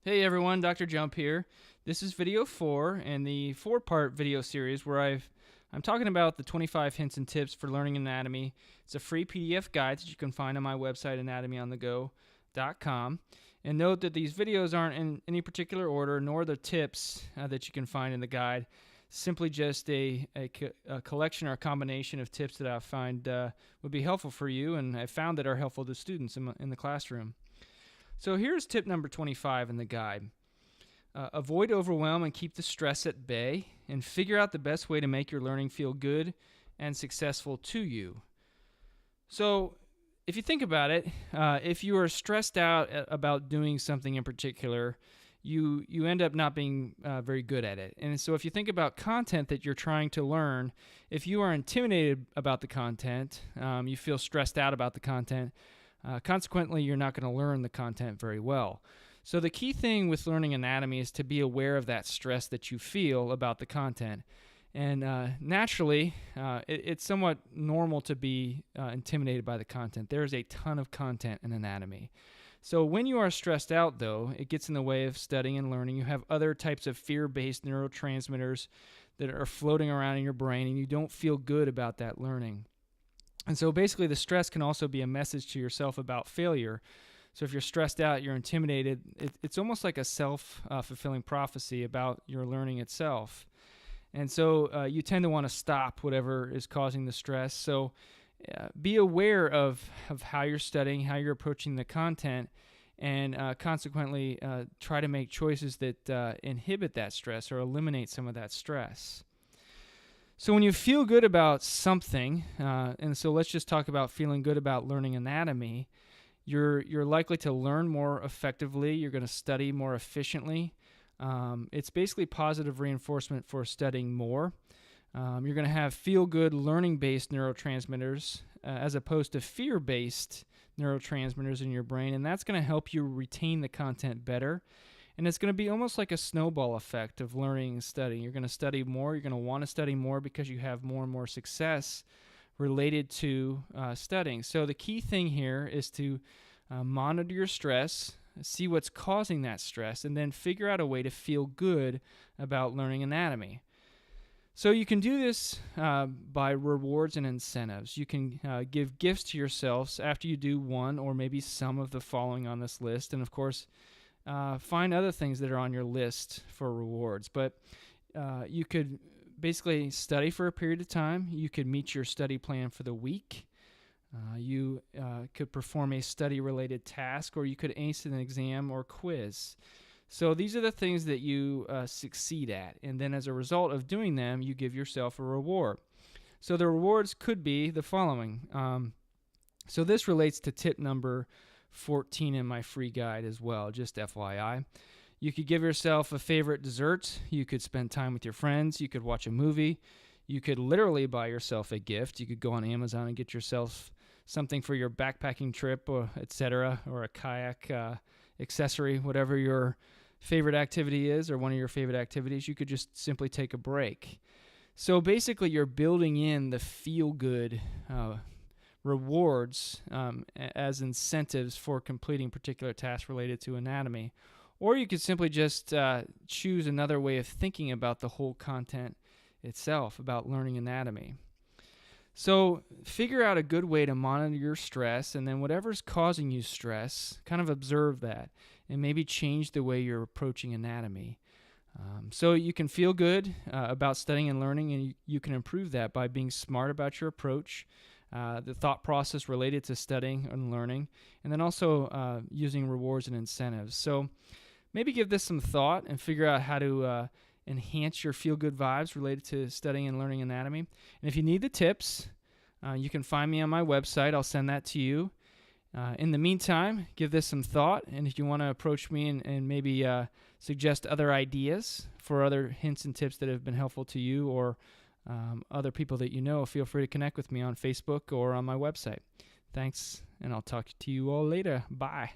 Hey everyone, Dr. Jump here. This is video 4 in the 4-part video series where I'm talking about the 25 hints and tips for learning anatomy. It's a free PDF guide that you can find on my website anatomyonthego.com. And note that these videos aren't in any particular order, nor the tips that you can find in the guide. Simply just a collection or a combination of tips that I find would be helpful for you, and I found that are helpful to students in the classroom. So here's tip number 25 in the guide. Avoid overwhelm and keep the stress at bay, and figure out the best way to make your learning feel good and successful to you. So if you think about it, if you are stressed out about doing something in particular, you end up not being very good at it. And so if you think about content that you're trying to learn, if you are intimidated about the content, you feel stressed out about the content, consequently, you're not going to learn the content very well. So the key thing with learning anatomy is to be aware of that stress that you feel about the content. And naturally, it's somewhat normal to be intimidated by the content. There's a ton of content in anatomy. So when you are stressed out, though, it gets in the way of studying and learning. You have other types of fear-based neurotransmitters that are floating around in your brain, and you don't feel good about that learning. And so basically the stress can also be a message to yourself about failure. So if you're stressed out, you're intimidated, it's almost like a self-fulfilling prophecy about your learning itself. And so you tend to want to stop whatever is causing the stress. So be aware of how you're studying, how you're approaching the content, and consequently try to make choices that inhibit that stress or eliminate some of that stress. So when you feel good about something, and so let's just talk about feeling good about learning anatomy, you're likely to learn more effectively. You're going to study more efficiently. It's basically positive reinforcement for studying more. You're going to have feel-good learning-based neurotransmitters as opposed to fear-based neurotransmitters in your brain, and that's going to help you retain the content better. And it's going to be almost like a snowball effect of learning and studying. You're going to study more. You're going to want to study more because you have more and more success related to studying. So the key thing here is to monitor your stress, see what's causing that stress, and then figure out a way to feel good about learning anatomy. So you can do this by rewards and incentives. You can give gifts to yourselves after you do one or maybe some of the following on this list. And of course, find other things that are on your list for rewards. But you could basically study for a period of time. You could meet your study plan for the week. You could perform a study-related task, or you could ace an exam or quiz. So these are the things that you succeed at. And then as a result of doing them, you give yourself a reward. So the rewards could be the following. So this relates to tip number 14 in my free guide as well, just FYI. You could give yourself a favorite dessert. You could spend time with your friends. You could watch a movie. You could literally buy yourself a gift. You could go on Amazon and get yourself something for your backpacking trip, or etc., or a kayak accessory, whatever your favorite activity is, or one of your favorite activities. You could just simply take a break. So basically, you're building in the feel-good rewards as incentives for completing particular tasks related to anatomy. Or you could simply just choose another way of thinking about the whole content itself, about learning anatomy. So figure out a good way to monitor your stress, and then whatever's causing you stress, kind of observe that, and maybe change the way you're approaching anatomy. So you can feel good about studying and learning, and you can improve that by being smart about your approach, the thought process related to studying and learning, and then also using rewards and incentives. So maybe give this some thought and figure out how to enhance your feel-good vibes related to studying and learning anatomy. And if you need the tips, you can find me on my website. I'll send that to you. In the meantime, give this some thought, and if you want to approach me and maybe suggest other ideas for other hints and tips that have been helpful to you, or other people that you know, feel free to connect with me on Facebook or on my website. Thanks, and I'll talk to you all later. Bye.